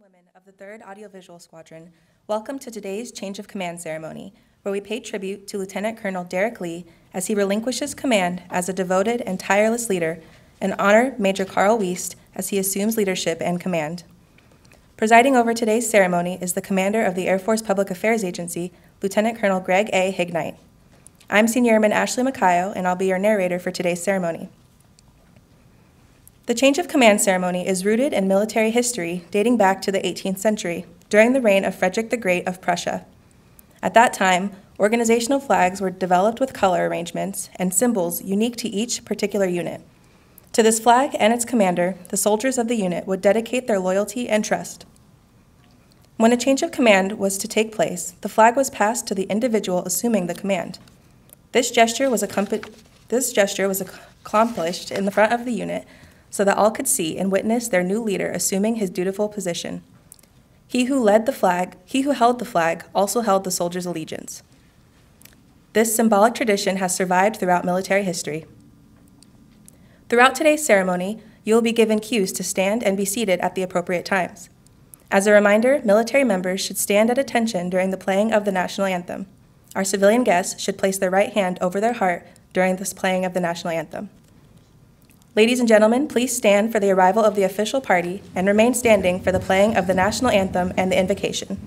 women of the 3rd Audiovisual Squadron, welcome to today's Change of Command ceremony, where we pay tribute to Lieutenant Colonel Derek Lee as he relinquishes command as a devoted and tireless leader, and honor Major Carl Wiest as he assumes leadership and command. Presiding over today's ceremony is the Commander of the Air Force Public Affairs Agency, Lieutenant Colonel Greg A. Hignite. I'm Senior Airman Ashley Macayo, and I'll be your narrator for today's ceremony. The Change of Command ceremony is rooted in military history dating back to the 18th century, during the reign of Frederick the Great of Prussia. At that time, organizational flags were developed with color arrangements and symbols unique to each particular unit. To this flag and its commander, the soldiers of the unit would dedicate their loyalty and trust. When a change of command was to take place, the flag was passed to the individual assuming the command. This gesture was accomplished in the front of the unit so that all could see and witness their new leader assuming his dutiful position. He who held the flag also held the soldier's allegiance. This symbolic tradition has survived throughout military history. Throughout today's ceremony, you will be given cues to stand and be seated at the appropriate times. As a reminder, military members should stand at attention during the playing of the national anthem. Our civilian guests should place their right hand over their heart during this playing of the national anthem. Ladies and gentlemen, please stand for the arrival of the official party and remain standing for the playing of the national anthem and the invocation.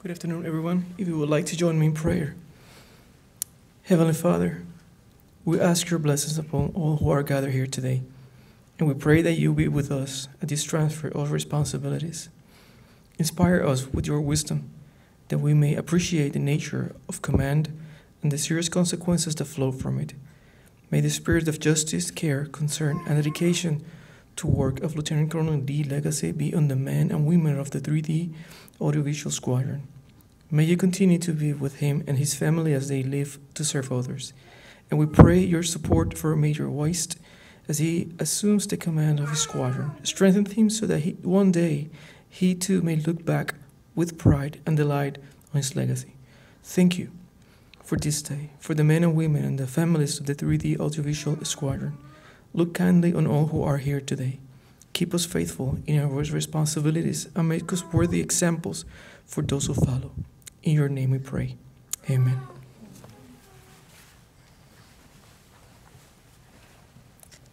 Good afternoon, everyone. If you would like to join me in prayer. Heavenly Father, we ask your blessings upon all who are gathered here today, and we pray that you be with us at this transfer of responsibilities. Inspire us with your wisdom, that we may appreciate the nature of command and the serious consequences that flow from it. May the spirit of justice, care, concern, and dedication to work of Lieutenant Colonel Lee legacy be on the men and women of the 3D Audiovisual Squadron. May you continue to be with him and his family as they live to serve others. And we pray your support for Major Wiest as he assumes the command of his squadron. Strengthen him so that one day he too may look back with pride and delight on his legacy. Thank you for this day, for the men and women and the families of the 3D Audiovisual Squadron. Look kindly on all who are here today. Keep us faithful in our responsibilities and make us worthy examples for those who follow. In your name we pray. Amen.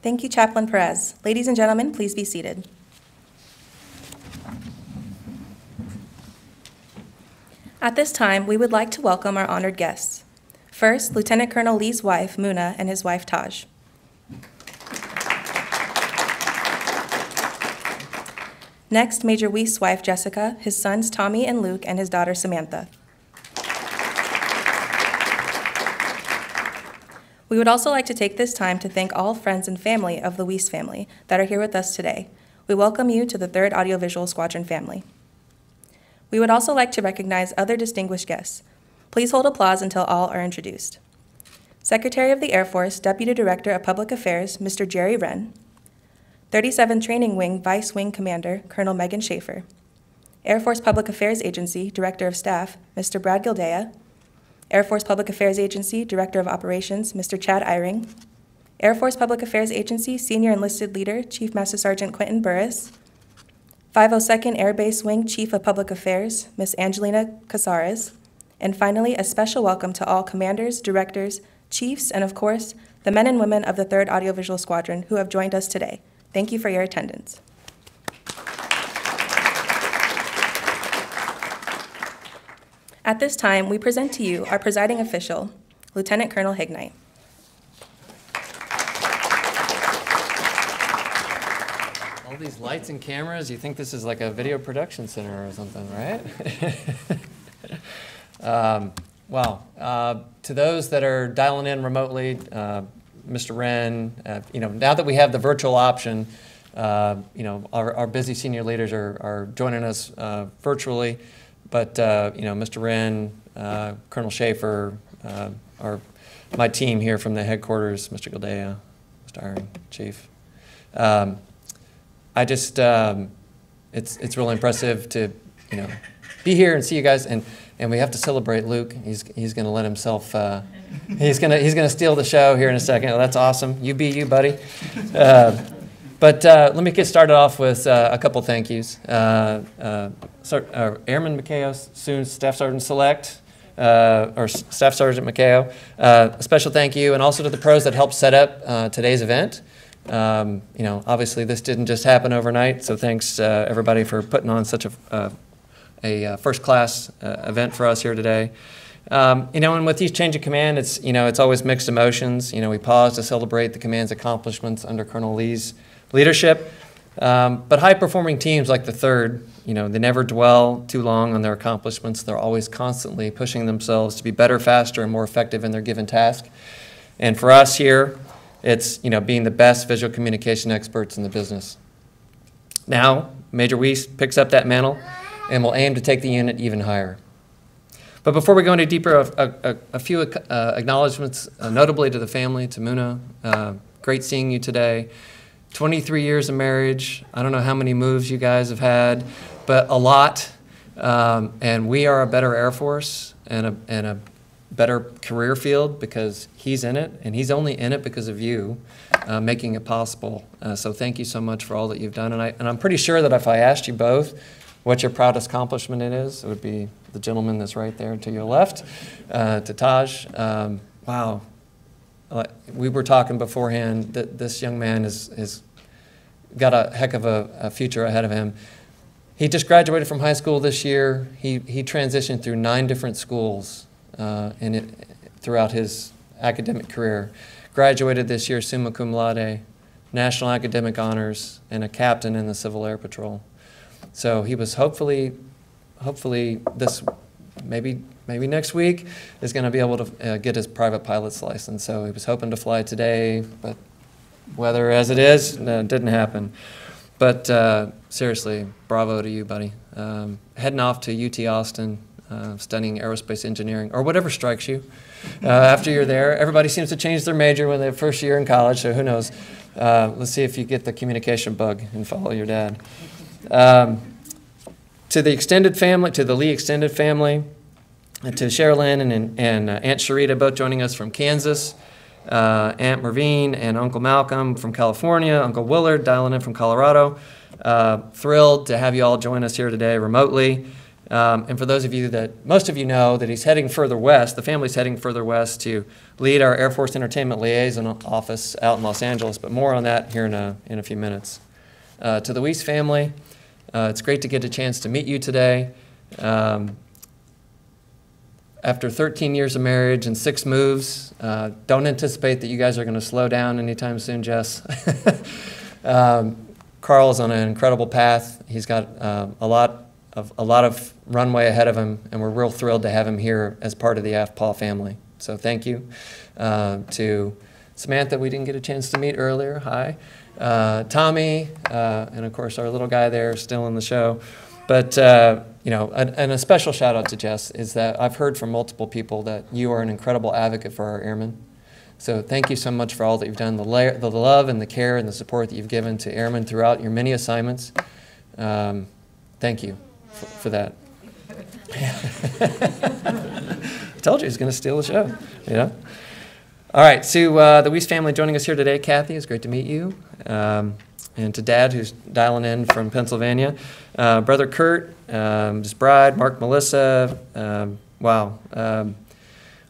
Thank you, Chaplain Perez. Ladies and gentlemen, please be seated. At this time, we would like to welcome our honored guests. First, Lieutenant Colonel Lee's wife, Muna, and his wife, Taj. Next, Major Wiest's wife, Jessica, his sons, Tommy and Luke, and his daughter, Samantha. We would also like to take this time to thank all friends and family of the Wiest family that are here with us today. We welcome you to the 3rd Audiovisual Squadron family. We would also like to recognize other distinguished guests. Please hold applause until all are introduced. Secretary of the Air Force, Deputy Director of Public Affairs, Mr. Jerry Wren. 37th Training Wing Vice Wing Commander, Colonel Megan Schaefer. Air Force Public Affairs Agency Director of Staff, Mr. Brad Gildea. Air Force Public Affairs Agency Director of Operations, Mr. Chad Eyring. Air Force Public Affairs Agency Senior Enlisted Leader, Chief Master Sergeant Quentin Burris. 502nd Air Base Wing Chief of Public Affairs, Ms. Angelina Casares. And finally, a special welcome to all commanders, directors, chiefs, and of course, the men and women of the 3rd Audiovisual Squadron who have joined us today. Thank you for your attendance. At this time, we present to you our presiding official, Lieutenant Colonel Hignite. All these lights and cameras, you think this is like a video production center or something, right? To those that are dialing in remotely, Mr. Wren, now that we have the virtual option, our busy senior leaders are joining us virtually, but Mr. Wren, Colonel Schaefer, my team here from the headquarters, Mr. Gildea, Mr. Eyring, Chief. It's really impressive to be here and see you guys, and we have to celebrate Luke. He's going to let himself. He's going to steal the show here in a second. Well, that's awesome. You be you, buddy. But let me get started off with a couple thank yous. Airman Maceo, soon Staff Sergeant Select, or Staff Sergeant Maceo. A special thank you, and also to the pros that helped set up today's event. Obviously this didn't just happen overnight, so thanks everybody for putting on such a first-class event for us here today. And with each change of command, it's always mixed emotions. We pause to celebrate the command's accomplishments under Colonel Lee's leadership. But high-performing teams like the 3rd, they never dwell too long on their accomplishments. They're always constantly pushing themselves to be better, faster, and more effective in their given task. And for us here, it's being the best visual communication experts in the business. Now, Major Weiss picks up that mantle and will aim to take the unit even higher. But before we go any deeper, a few acknowledgments, notably to the family, to Muna. Great seeing you today. 23 years of marriage. I don't know how many moves you guys have had, but a lot. And we are a better Air Force and a better career field because he's in it, and he's only in it because of you making it possible. So thank you so much for all that you've done. And I'm pretty sure that if I asked you both what your proudest accomplishment it would be the gentleman that's right there to your left, to Taj. Wow. We were talking beforehand that this young man has got a heck of a future ahead of him. He just graduated from high school this year. He transitioned through 9 different schools throughout his academic career. Graduated this year summa cum laude, National Academic Honors, and a captain in the Civil Air Patrol. So he was hopefully this, maybe next week, is going to be able to get his private pilot's license. So he was hoping to fly today, but weather as it is, didn't happen. But seriously, bravo to you, buddy. Heading off to UT Austin, studying aerospace engineering, or whatever strikes you after you're there. Everybody seems to change their major when they're first year in college, so who knows. Let's see if you get the communication bug and follow your dad. To the extended family, to the Lee extended family, to Sherilyn and Aunt Sharita, both joining us from Kansas, Aunt Mervine and Uncle Malcolm from California, Uncle Willard dialing in from Colorado. Thrilled to have you all join us here today remotely. And for those of you that, most of you know that he's heading further west, the family's heading further west to lead our Air Force Entertainment Liaison Office out in Los Angeles, but more on that here in a few minutes. To the Weiss family, it's great to get a chance to meet you today. After 13 years of marriage and 6 moves, don't anticipate that you guys are going to slow down anytime soon, Jess. Carl's on an incredible path. He's got a lot of runway ahead of him, and we're real thrilled to have him here as part of the AFPAW family. So thank you. To Samantha, we didn't get a chance to meet earlier. Hi. Tommy, and of course our little guy there still in the show. But, and a special shout out to Jess is that I've heard from multiple people that you are an incredible advocate for our airmen. So thank you so much for all that you've done, the love and the care and the support that you've given to airmen throughout your many assignments. Thank you for that. I told you he's going to steal the show, you know? All right, so the Weiss family joining us here today. Kathy, it's great to meet you. And to Dad, who's dialing in from Pennsylvania. Brother Kurt, his bride, Mark, Melissa. Wow.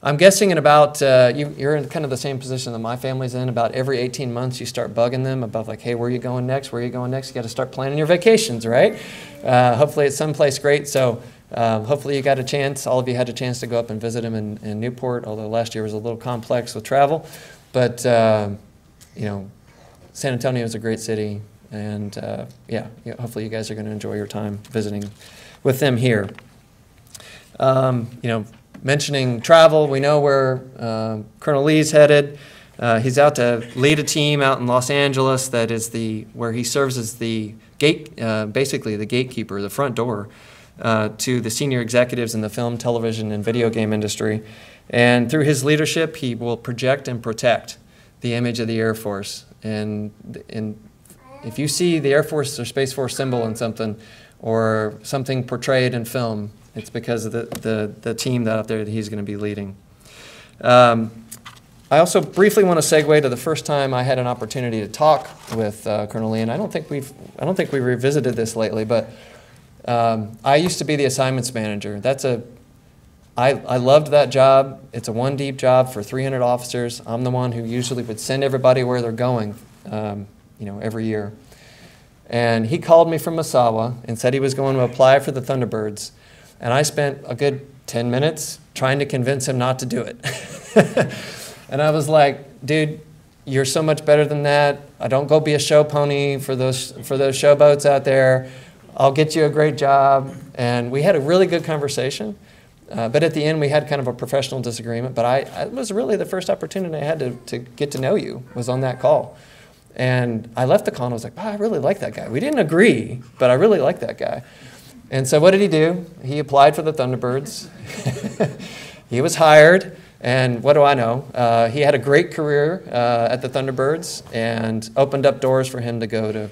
I'm guessing in about, you're in kind of the same position that my family's in. About every 18 months, you start bugging them about like, hey, where are you going next? Where are you going next? You got to start planning your vacations, right? Hopefully it's someplace great. So hopefully you got a chance, all of you had a chance to go up and visit him in Newport, although last year was a little complex with travel. But, you know, San Antonio is a great city, and yeah, hopefully you guys are going to enjoy your time visiting with them here. You know, mentioning travel, we know where Colonel Lee's headed. He's out to lead a team out in Los Angeles that is where he serves as the basically the gatekeeper, the front door to the senior executives in the film, television, and video game industry. And through his leadership, he will project and protect the image of the Air Force. And if you see the Air Force or Space Force symbol in something or something portrayed in film, it's because of the team out there that he's going to be leading. I also briefly want to segue to the first time I had an opportunity to talk with Colonel Lee, and I don't think we've revisited this lately, but I used to be the assignments manager. I loved that job. It's a one deep job for 300 officers. I'm the one who usually would send everybody where they're going, you know, every year. And he called me from Masawa and said he was going to apply for the Thunderbirds. And I spent a good 10 minutes trying to convince him not to do it. And I was like, dude, you're so much better than that. I don't go be a show pony for those showboats out there. I'll get you a great job. And we had a really good conversation. But at the end, we had kind of a professional disagreement. But it was really the first opportunity I had to get to know you was on that call. And I left the call and I was like, oh, I really like that guy. We didn't agree, but I really like that guy. And so what did he do? He applied for the Thunderbirds. He was hired. And what do I know? He had a great career at the Thunderbirds and opened up doors for him to go to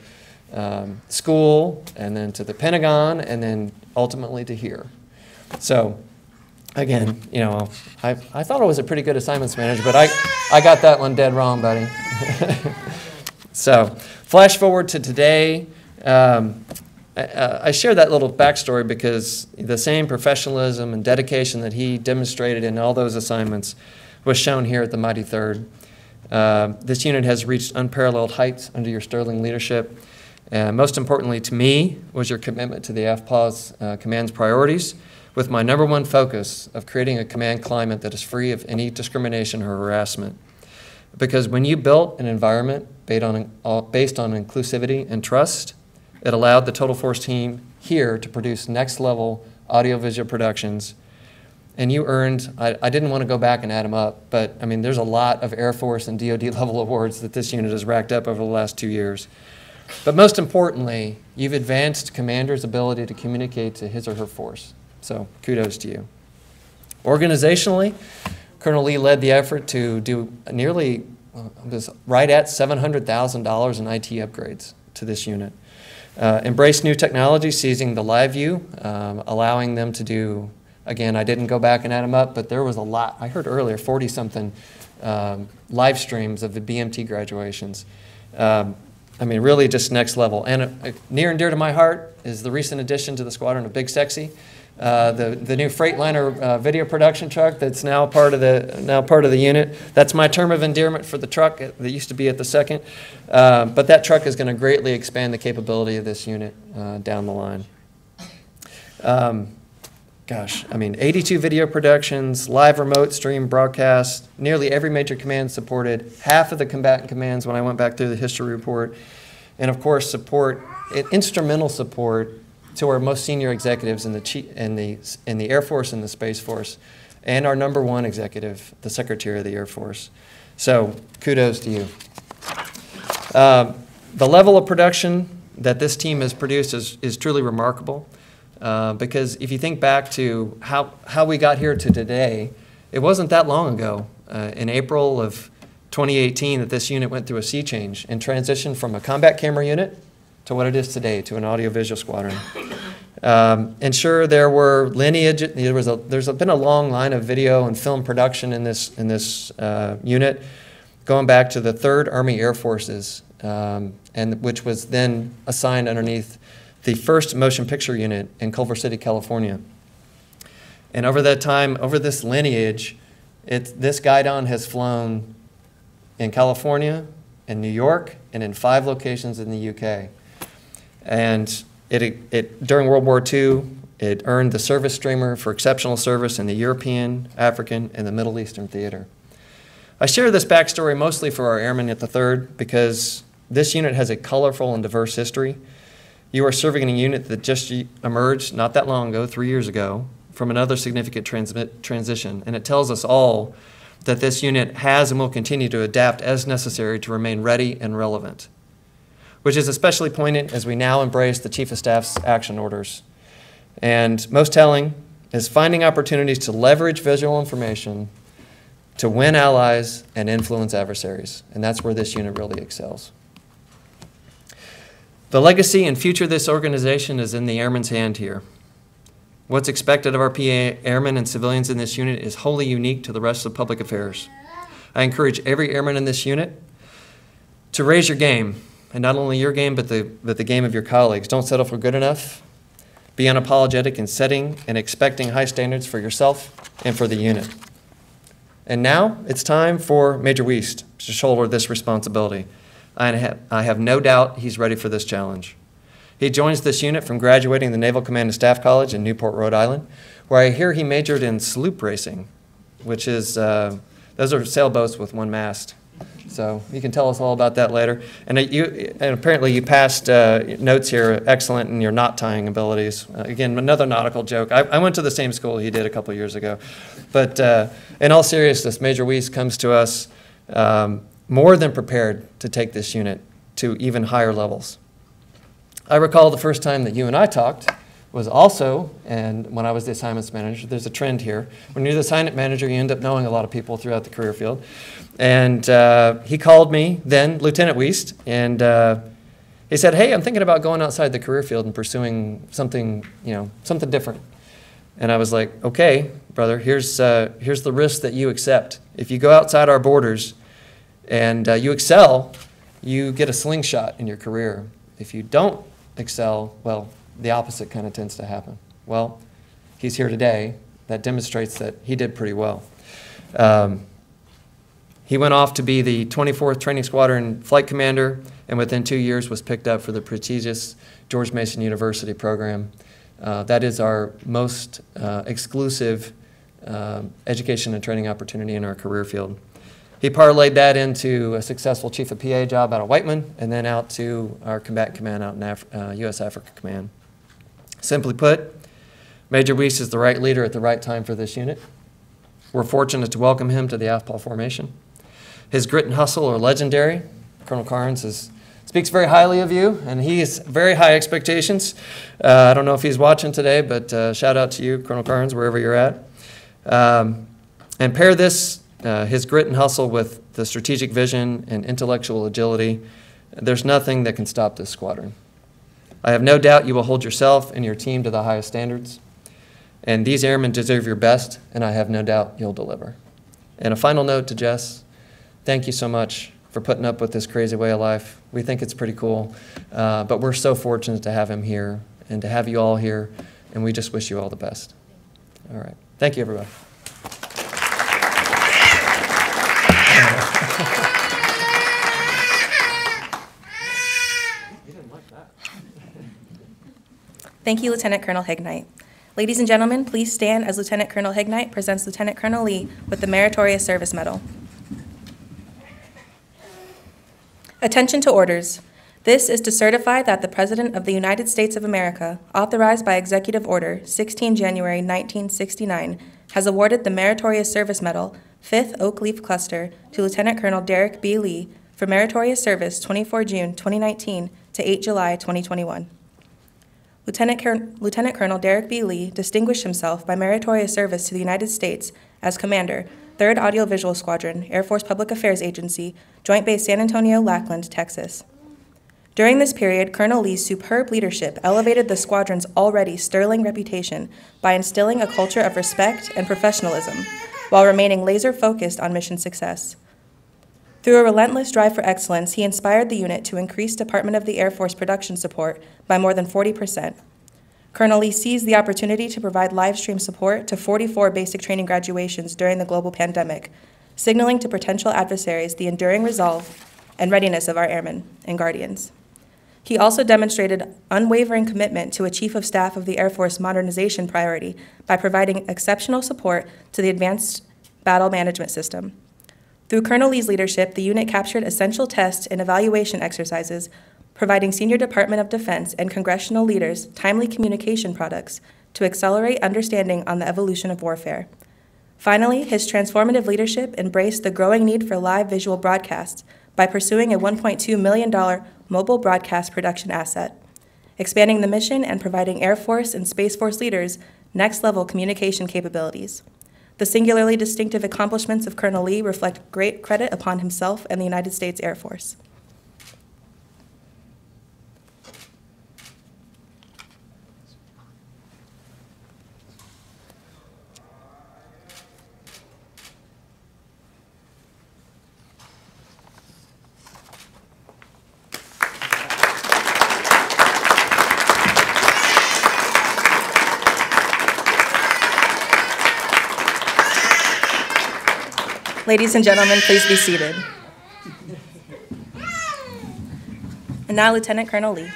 school and then to the Pentagon and then ultimately to here. So again, you know, I thought I was a pretty good assignments manager, but I got that one dead wrong, buddy. So flash forward to today. I share that little backstory because the same professionalism and dedication that he demonstrated in all those assignments was shown here at the Mighty Third. This unit has reached unparalleled heights under your sterling leadership. Most importantly to me was your commitment to the AFPAW's command's priorities, with my #1 focus of creating a command climate that is free of any discrimination or harassment. Because when you built an environment based on inclusivity and trust, it allowed the Total Force team here to produce next-level audiovisual productions. And you earned, I didn't want to go back and add them up, but I mean, there's a lot of Air Force and DoD level awards that this unit has racked up over the last 2 years. But most importantly, you've advanced commander's ability to communicate to his or her force. So kudos to you. Organizationally, Colonel Lee led the effort to do nearly, was right at $700,000 in IT upgrades to this unit. Embrace new technology, seizing the live view, allowing them to do, again, I didn't go back and add them up, but there was a lot. I heard earlier, 40-something live streams of the BMT graduations. I mean, really just next level. And near and dear to my heart is the recent addition to the squadron of Big Sexy, the new Freightliner video production truck that's now part of the unit. That's my term of endearment for the truck that used to be at the 2nd. But that truck is going to greatly expand the capability of this unit down the line. Gosh, I mean, 82 video productions, live remote stream broadcasts, nearly every major command supported, half of the combatant commands when I went back through the history report, and of course instrumental support to our most senior executives in the Air Force and the Space Force, and our #1 executive, the Secretary of the Air Force. So kudos to you. The level of production that this team has produced is truly remarkable. Because if you think back to how we got here to today, it wasn't that long ago. In April of 2018 that this unit went through a sea change and transitioned from a combat camera unit to what it is today, to an audiovisual squadron. And sure, there were lineage. There's been a long line of video and film production in this unit, going back to the 3rd Army Air Forces, and which was then assigned underneath the 1st Motion Picture Unit in Culver City, California. And over that time, over this lineage, this guidon has flown in California, in New York, and in 5 locations in the UK. And during World War II, it earned the Service Streamer for exceptional service in the European, African, and the Middle Eastern theater. I share this backstory mostly for our airmen at the 3rd because this unit has a colorful and diverse history. You are serving in a unit that just emerged not that long ago, 3 years ago, from another significant transition. And it tells us all that this unit has and will continue to adapt as necessary to remain ready and relevant, which is especially poignant as we now embrace the Chief of Staff's action orders. And most telling is finding opportunities to leverage visual information to win allies and influence adversaries. And that's where this unit really excels. The legacy and future of this organization is in the airman's hand here. What's expected of our PA airmen and civilians in this unit is wholly unique to the rest of public affairs. I encourage every airman in this unit to raise your game, and not only your game, but the game of your colleagues. Don't settle for good enough. Be unapologetic in setting and expecting high standards for yourself and for the unit. And now it's time for Major Wiest to shoulder this responsibility. I have no doubt he's ready for this challenge. He joins this unit from graduating the Naval Command and Staff College in Newport, Rhode Island, where I hear he majored in sloop racing, which is, those are sailboats with one mast. So you can tell us all about that later. And apparently you passed notes here, excellent in your knot tying abilities. Again, another nautical joke. I went to the same school he did a couple years ago. But in all seriousness, Major Wiest comes to us more than prepared to take this unit to even higher levels. I recall the first time that you and I talked was also, and when I was the assignments manager, there's a trend here. When you're the assignment manager, you end up knowing a lot of people throughout the career field. And he called me then, Lieutenant Wiest, and he said, hey, I'm thinking about going outside the career field and pursuing something, something different. And I was like, okay, brother, here's the risk that you accept. If you go outside our borders and you excel, you get a slingshot in your career. If you don't excel, well, the opposite kind of tends to happen. Well, he's here today. That demonstrates that he did pretty well. He went off to be the 24th Training Squadron Flight Commander, and within 2 years was picked up for the prestigious George Mason University program. That is our most exclusive education and training opportunity in our career field. He parlayed that into a successful Chief of PA job out of Whiteman, and then out to our combatant command out in U.S. Africa Command. Simply put, Major Wiest is the right leader at the right time for this unit. We're fortunate to welcome him to the AFPAL formation. His grit and hustle are legendary. Colonel Carnes speaks very highly of you, and he has very high expectations. I don't know if he's watching today, but shout out to you, Colonel Carnes, wherever you're at. And pair this, his grit and hustle, with the strategic vision and intellectual agility. There's nothing that can stop this squadron. I have no doubt you will hold yourself and your team to the highest standards. And these airmen deserve your best, and I have no doubt you'll deliver. And a final note to Jess, thank you so much for putting up with this crazy way of life. We think it's pretty cool, but we're so fortunate to have him here and to have you all here, and we just wish you all the best. All right. Thank you, everybody. Thank you, Lieutenant Colonel Hignite. Ladies and gentlemen, please stand as Lieutenant Colonel Hignite presents Lieutenant Colonel Lee with the Meritorious Service Medal. Attention to orders. This is to certify that the President of the United States of America, authorized by Executive Order 16 January 1969, has awarded the Meritorious Service Medal, 5th Oak Leaf Cluster, to Lieutenant Colonel Derek B. Lee for meritorious service 24 June 2019 to 8 July 2021. Lieutenant Colonel Derek B. Lee distinguished himself by meritorious service to the United States as Commander 3rd Audiovisual Squadron, Air Force Public Affairs Agency, Joint Base San Antonio, Lackland, Texas. During this period, Colonel Lee's superb leadership elevated the squadron's already sterling reputation by instilling a culture of respect and professionalism, while remaining laser-focused on mission success. Through a relentless drive for excellence, he inspired the unit to increase Department of the Air Force production support by more than 40%. Colonel Lee seized the opportunity to provide live stream support to 44 basic training graduations during the global pandemic, signaling to potential adversaries the enduring resolve and readiness of our airmen and guardians. He also demonstrated unwavering commitment to a Chief of Staff of the Air Force modernization priority by providing exceptional support to the Advanced Battle Management System. Through Colonel Lee's leadership, the unit captured essential test and evaluation exercises, providing Senior Department of Defense and congressional leaders timely communication products to accelerate understanding on the evolution of warfare. Finally, his transformative leadership embraced the growing need for live visual broadcasts by pursuing a $1.2 million mobile broadcast production asset, expanding the mission and providing Air Force and Space Force leaders next-level communication capabilities. The singularly distinctive accomplishments of Colonel Lee reflect great credit upon himself and the United States Air Force. Ladies and gentlemen, please be seated. And now, Lieutenant Colonel Lee.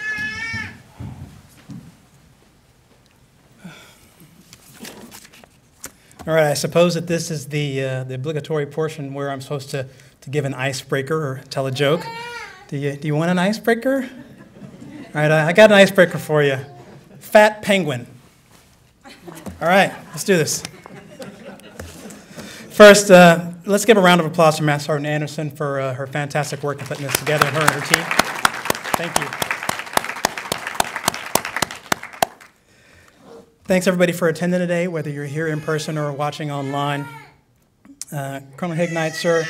All right, I suppose that this is the obligatory portion where I'm supposed to give an icebreaker or tell a joke. Do you want an icebreaker? All right, I got an icebreaker for you. Fat penguin. All right, let's do this. First, let's give a round of applause to Master Sergeant Anderson for her fantastic work in putting this together, her and her team. Thank you. Thanks, everybody, for attending today, whether you're here in person or watching online. Colonel Hignite, sir,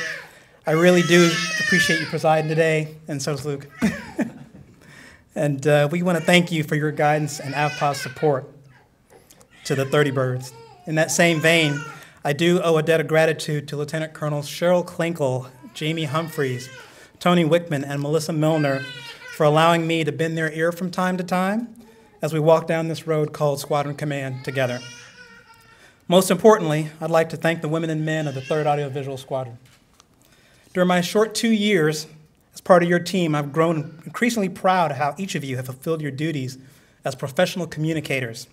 I really do appreciate you presiding today, and so does Luke. And we want to thank you for your guidance and AVPOS support to the 30 Birds. In that same vein, I do owe a debt of gratitude to Lieutenant Colonels Cheryl Klinkle, Jamie Humphreys, Tony Wickman, and Melissa Milner for allowing me to bend their ear from time to time as we walk down this road called Squadron Command together. Most importantly, I'd like to thank the women and men of the 3rd Audiovisual Squadron. During my short 2 years as part of your team, I've grown increasingly proud of how each of you have fulfilled your duties as professional communicators,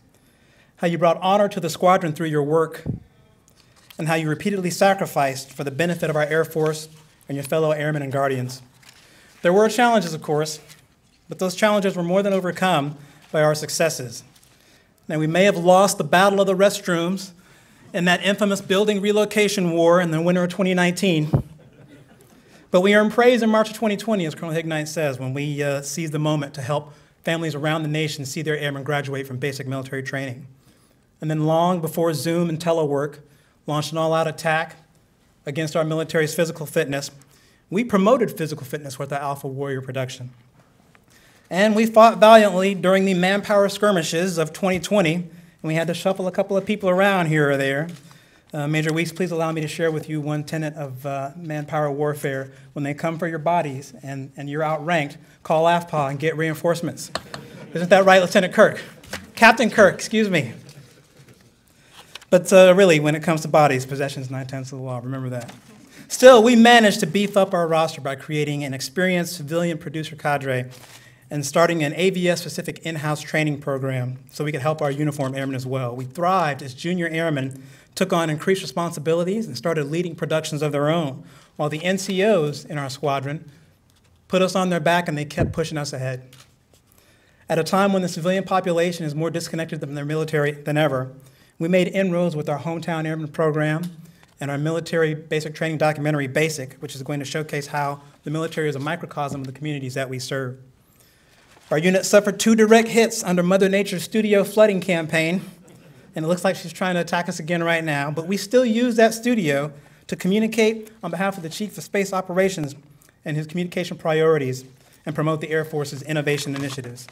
how you brought honor to the squadron through your work, and how you repeatedly sacrificed for the benefit of our Air Force and your fellow airmen and guardians. There were challenges, of course, but those challenges were more than overcome by our successes. Now, we may have lost the battle of the restrooms in that infamous building relocation war in the winter of 2019, but we earned praise in March of 2020, as Colonel Hignite says, when we seized the moment to help families around the nation see their airmen graduate from basic military training. And then long before Zoom and telework launched an all-out attack against our military's physical fitness, we promoted physical fitness with our Alpha Warrior production. And we fought valiantly during the manpower skirmishes of 2020, and we had to shuffle a couple of people around here or there. Major Weeks, please allow me to share with you one tenet of manpower warfare. When they come for your bodies and you're outranked, call AFPA and get reinforcements. Isn't that right, Lieutenant Kirk? Captain Kirk, excuse me. But really, when it comes to bodies, possessions 9/10 of the law. Remember that. Still, we managed to beef up our roster by creating an experienced civilian producer cadre and starting an AVS-specific in-house training program so we could help our uniformed airmen as well. We thrived as junior airmen took on increased responsibilities and started leading productions of their own, while the NCOs in our squadron put us on their back and they kept pushing us ahead. At a time when the civilian population is more disconnected from their military than ever, we made inroads with our Hometown Airman program and our military basic training documentary, Basic, which is going to showcase how the military is a microcosm of the communities that we serve. Our unit suffered 2 direct hits under Mother Nature's studio flooding campaign, and it looks like she's trying to attack us again right now, but we still use that studio to communicate on behalf of the Chief of Space Operations and his communication priorities and promote the Air Force's innovation initiatives.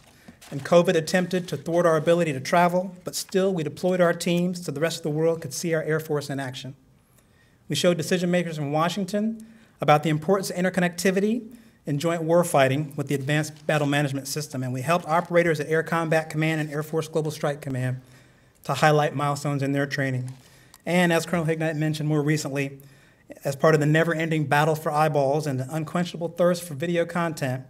And COVID attempted to thwart our ability to travel, but still we deployed our teams so the rest of the world could see our Air Force in action. We showed decision makers in Washington about the importance of interconnectivity in joint warfighting with the Advanced Battle Management System, and we helped operators at Air Combat Command and Air Force Global Strike Command to highlight milestones in their training. And as Colonel Hignite mentioned more recently, as part of the never-ending battle for eyeballs and the unquenchable thirst for video content,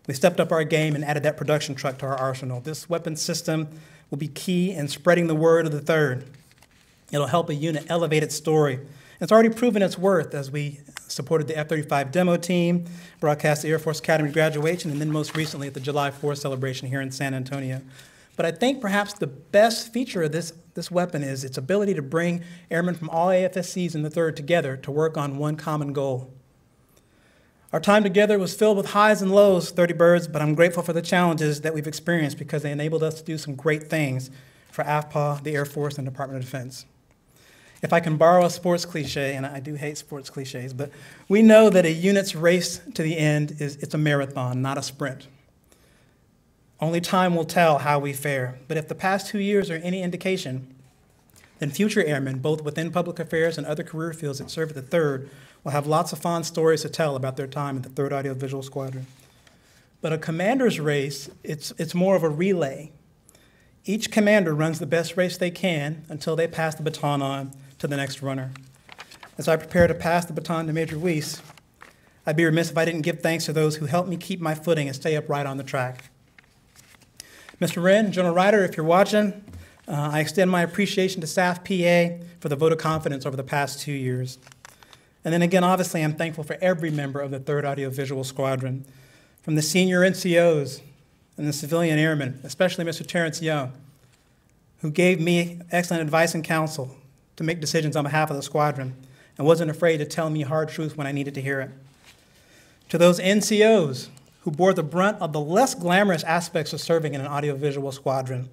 we stepped up our game and added that production truck to our arsenal. This weapon system will be key in spreading the word of the Third. It'll help a unit elevate its story. It's already proven its worth as we supported the F-35 demo team, broadcast the Air Force Academy graduation, and then most recently at the July 4th celebration here in San Antonio. But I think perhaps the best feature of this weapon is its ability to bring airmen from all AFSCs in the Third together to work on one common goal. Our time together was filled with highs and lows, 30 birds, but I'm grateful for the challenges that we've experienced because they enabled us to do some great things for AFPA, the Air Force, and Department of Defense. If I can borrow a sports cliche, and I do hate sports cliches, but we know that a unit's race to the end it's a marathon, not a sprint. Only time will tell how we fare. But if the past 2 years are any indication, then future airmen, both within public affairs and other career fields that serve at the Third, will have lots of fond stories to tell about their time at the 3rd Audiovisual Squadron. But a commander's race, it's more of a relay. Each commander runs the best race they can until they pass the baton on to the next runner. As I prepare to pass the baton to Major Weiss, I'd be remiss if I didn't give thanks to those who helped me keep my footing and stay upright on the track. Mr. Wren, General Ryder, if you're watching, I extend my appreciation to staff PA for the vote of confidence over the past 2 years. And then again, obviously, I'm thankful for every member of the 3rd Audiovisual Squadron, from the senior NCOs and the civilian airmen, especially Mr. Terrence Young, who gave me excellent advice and counsel to make decisions on behalf of the squadron and wasn't afraid to tell me hard truth when I needed to hear it. To those NCOs who bore the brunt of the less glamorous aspects of serving in an audiovisual squadron,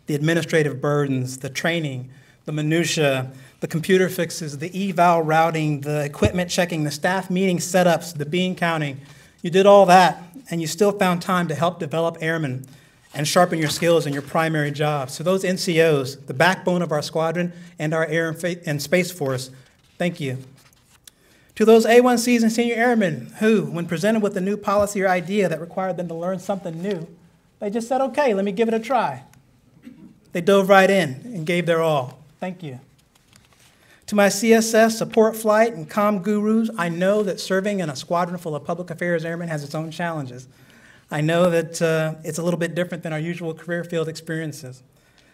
the administrative burdens, the training, the minutia, the computer fixes, the eval routing, the equipment checking, the staff meeting setups, the bean counting. You did all that, and you still found time to help develop airmen and sharpen your skills in your primary jobs. So those NCOs, the backbone of our squadron and our Air and Space Force, thank you. To those A1Cs and senior airmen who, when presented with a new policy or idea that required them to learn something new, they just said, okay, let me give it a try. They dove right in and gave their all. Thank you. To my CSS, support flight, and comm gurus, I know that serving in a squadron full of public affairs airmen has its own challenges. I know that it's a little bit different than our usual career field experiences.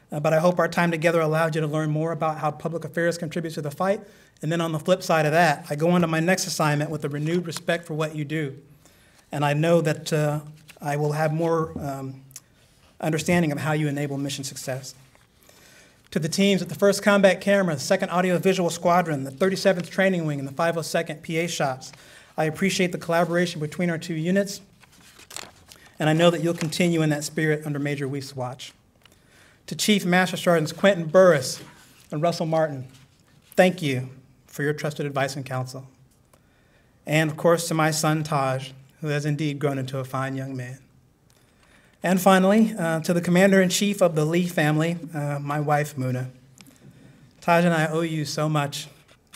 But I hope our time together allowed you to learn more about how public affairs contributes to the fight. And then on the flip side of that, I go on to my next assignment with a renewed respect for what you do. And I know that I will have more understanding of how you enable mission success. To the teams at the 1st Combat Camera, the 2nd Audiovisual Squadron, the 37th Training Wing, and the 502nd PA Shops, I appreciate the collaboration between our two units, and I know that you'll continue in that spirit under Major Weiss' watch. To Chief Master Sergeants Quentin Burris and Russell Martin, thank you for your trusted advice and counsel. And of course, to my son Taj, who has indeed grown into a fine young man. And finally, to the Commander-in-Chief of the Lee family, my wife, Muna. Taj and I owe you so much,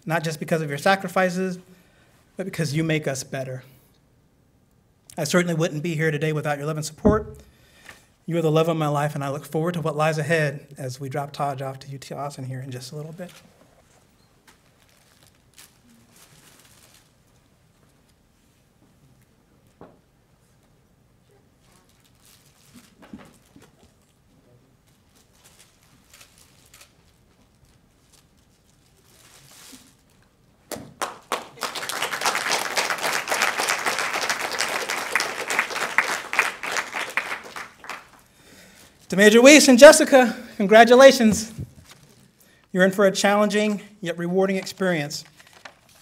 not just because of your sacrifices, but because you make us better. I certainly wouldn't be here today without your love and support. You are the love of my life, and I look forward to what lies ahead as we drop Taj off to UT Austin here in just a little bit. To Major Weiss and Jessica, congratulations. You're in for a challenging yet rewarding experience,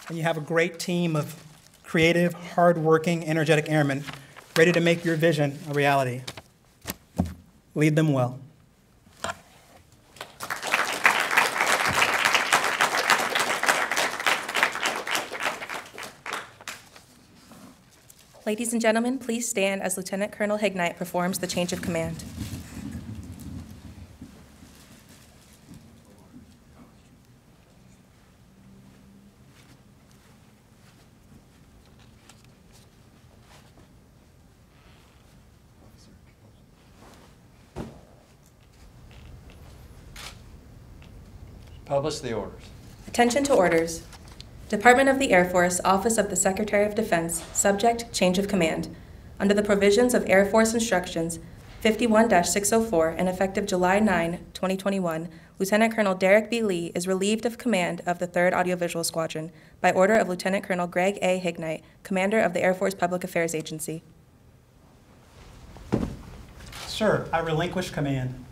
and you have a great team of creative, hardworking, energetic airmen ready to make your vision a reality. Lead them well. Ladies and gentlemen, please stand as Lieutenant Colonel Hignite performs the change of command. Publish the orders. Attention to orders. Department of the Air Force, Office of the Secretary of Defense, subject, change of command. Under the provisions of Air Force Instructions 51-604 and effective July 9, 2021, Lieutenant Colonel Derek B. Lee is relieved of command of the 3rd Audiovisual Squadron by order of Lieutenant Colonel Greg A. Hignite, Commander of the Air Force Public Affairs Agency. Sir, I relinquish command.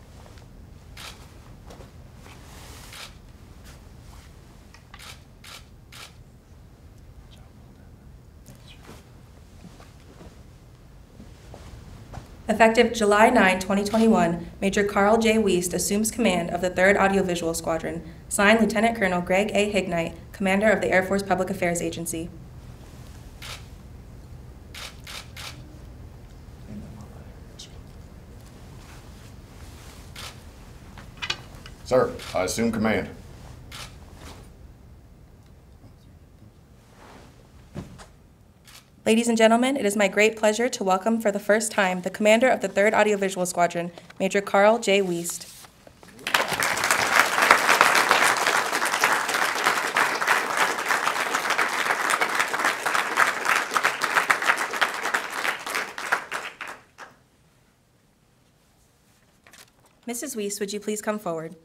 Effective July 9, 2021, Major Carl J. Wiest assumes command of the 3rd Audiovisual Squadron. Signed, Lieutenant Colonel Greg A. Hignite, Commander of the Air Force Public Affairs Agency. Sir, I assume command. Ladies and gentlemen, it is my great pleasure to welcome for the first time the Commander of the 3rd Audiovisual Squadron, Major Carl J. Wiest. Mrs. Wiest, would you please come forward?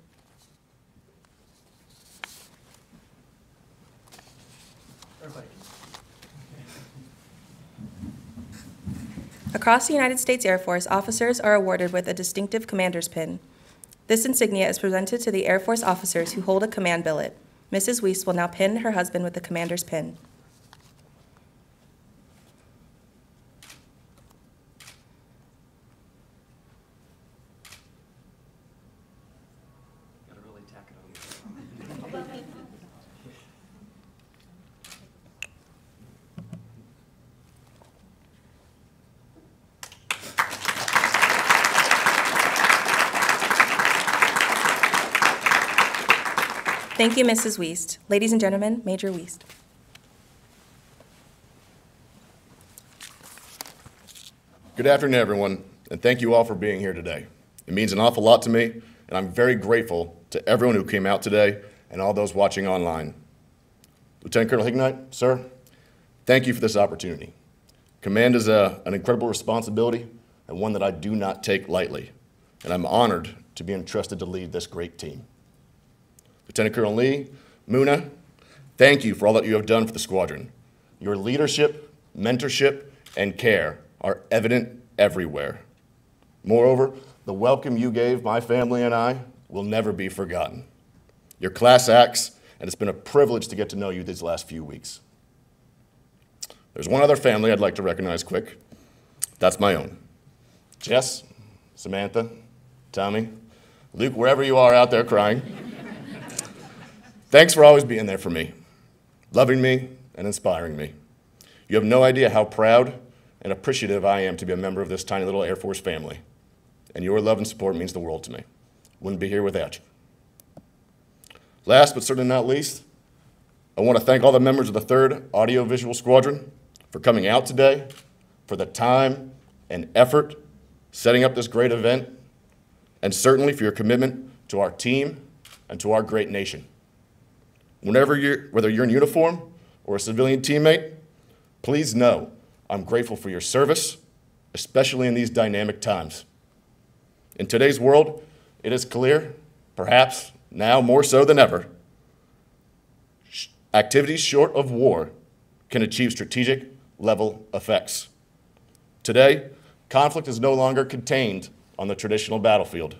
Across the United States Air Force, officers are awarded with a distinctive commander's pin. This insignia is presented to the Air Force officers who hold a command billet. Mrs. Wiest will now pin her husband with the commander's pin. Gotta really tack it on. Thank you, Mrs. Wiest. Ladies and gentlemen, Major Wiest. Good afternoon, everyone, and thank you all for being here today. It means an awful lot to me, and I'm very grateful to everyone who came out today and all those watching online. Lieutenant Colonel Hignite, sir, thank you for this opportunity. Command is an incredible responsibility and one that I do not take lightly, and I'm honored to be entrusted to lead this great team. Lieutenant Colonel Lee, Muna, thank you for all that you have done for the squadron. Your leadership, mentorship, and care are evident everywhere. Moreover, the welcome you gave my family and I will never be forgotten. Your class acts, and it's been a privilege to get to know you these last few weeks. There's one other family I'd like to recognize quick. That's my own. Jess, Samantha, Tommy, Luke, wherever you are out there crying. Thanks for always being there for me, loving me and inspiring me. You have no idea how proud and appreciative I am to be a member of this tiny little Air Force family. And your love and support means the world to me. Wouldn't be here without you. Last but certainly not least, I want to thank all the members of the 3rd Audiovisual Squadron for coming out today, for the time and effort setting up this great event, and certainly for your commitment to our team and to our great nation. Whether you're in uniform or a civilian teammate, please know I'm grateful for your service, especially in these dynamic times. In today's world, it is clear, perhaps now more so than ever, activities short of war can achieve strategic level effects. Today, conflict is no longer contained on the traditional battlefield.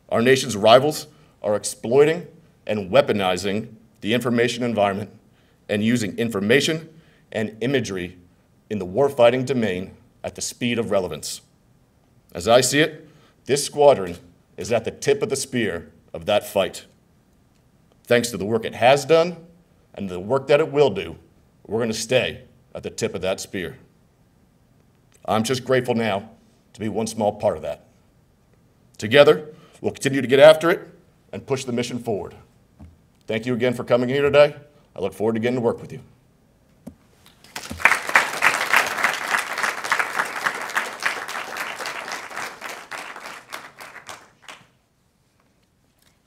Our nation's rivals are exploiting and weaponizing the information environment and using information and imagery in the warfighting domain at the speed of relevance. As I see it, this squadron is at the tip of the spear of that fight. Thanks to the work it has done and the work that it will do, we're going to stay at the tip of that spear. I'm just grateful now to be one small part of that. Together, we'll continue to get after it and push the mission forward. Thank you again for coming here today. I look forward to getting to work with you.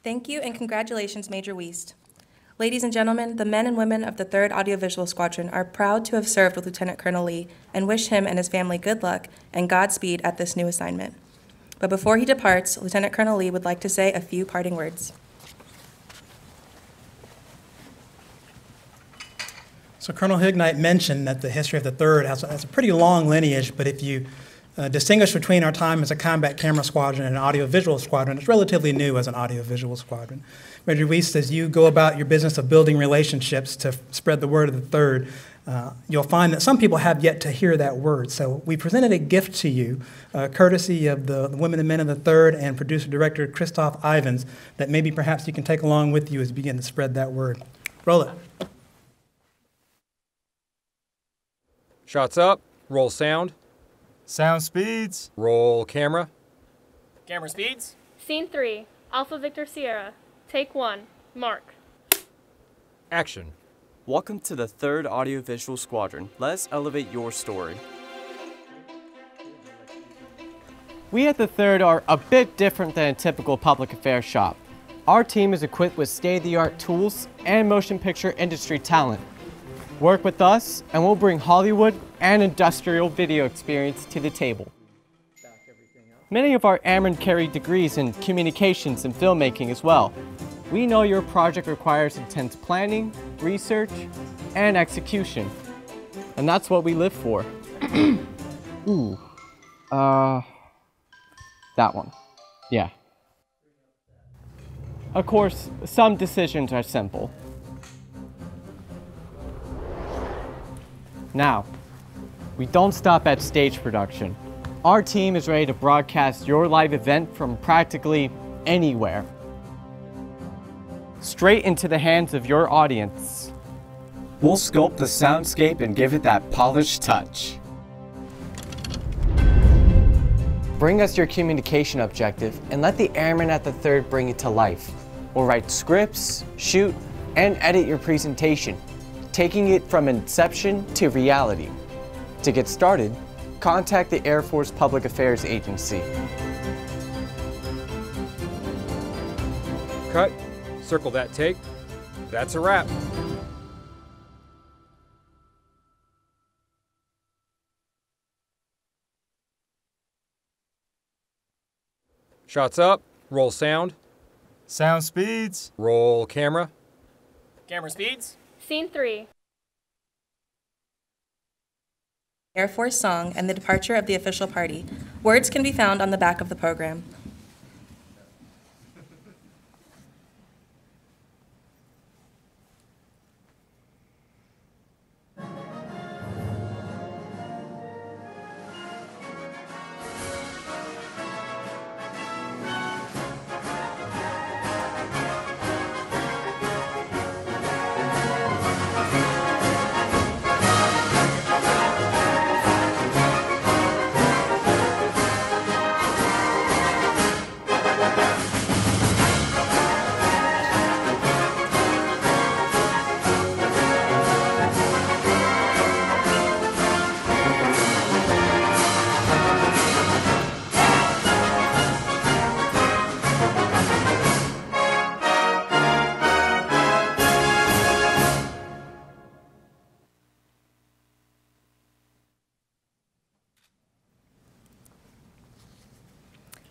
Thank you and congratulations, Major Wiest. Ladies and gentlemen, the men and women of the 3rd Audiovisual Squadron are proud to have served with Lieutenant Colonel Lee and wish him and his family good luck and Godspeed at this new assignment. But before he departs, Lieutenant Colonel Lee would like to say a few parting words. So Colonel Hignite mentioned that the history of the 3rd has a pretty long lineage, but if you distinguish between our time as a combat camera squadron and an audiovisual squadron, it's relatively new as an audiovisual squadron. Major Wiest, as you go about your business of building relationships to spread the word of the 3rd, you'll find that some people have yet to hear that word. So we presented a gift to you, courtesy of the women and men of the 3rd and producer-director Christoph Ivans, that maybe perhaps you can take along with you as you begin to spread that word. Roll it. Shots up, roll sound, Sound speeds. roll camera. Camera speeds. Scene 3, Alpha Victor Sierra. Take 1, mark. Action. Welcome to the 3rd Audiovisual Squadron. Let us elevate your story. We at the 3rd are a bit different than a typical public affairs shop. Our team is equipped with state-of-the-art tools and motion picture industry talent. Work with us and we'll bring Hollywood and industrial video experience to the table. Many of our airmen carry degrees in communications and filmmaking as well. We know your project requires intense planning, research, and execution. And that's what we live for. Ooh. That one. Yeah. Of course, some decisions are simple. Now, we don't stop at stage production. Our team is ready to broadcast your live event from practically anywhere. Straight into the hands of your audience. We'll sculpt the soundscape and give it that polished touch. Bring us your communication objective and let the airmen at the 3rd bring it to life. We'll write scripts, shoot, and edit your presentation, taking it from inception to reality. To get started, contact the Air Force Public Affairs Agency. Cut. Circle that take. That's a wrap. Shots up, roll sound, Sound speeds. roll camera. Camera speeds. Scene 3, Air Force song and the departure of the official party. Words can be found on the back of the program.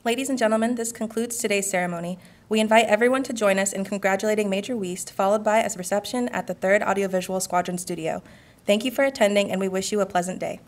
Ladies and gentlemen, this concludes today's ceremony. We invite everyone to join us in congratulating Major Wiest, followed by a reception at the 3rd Audiovisual Squadron Studio. Thank you for attending, and we wish you a pleasant day.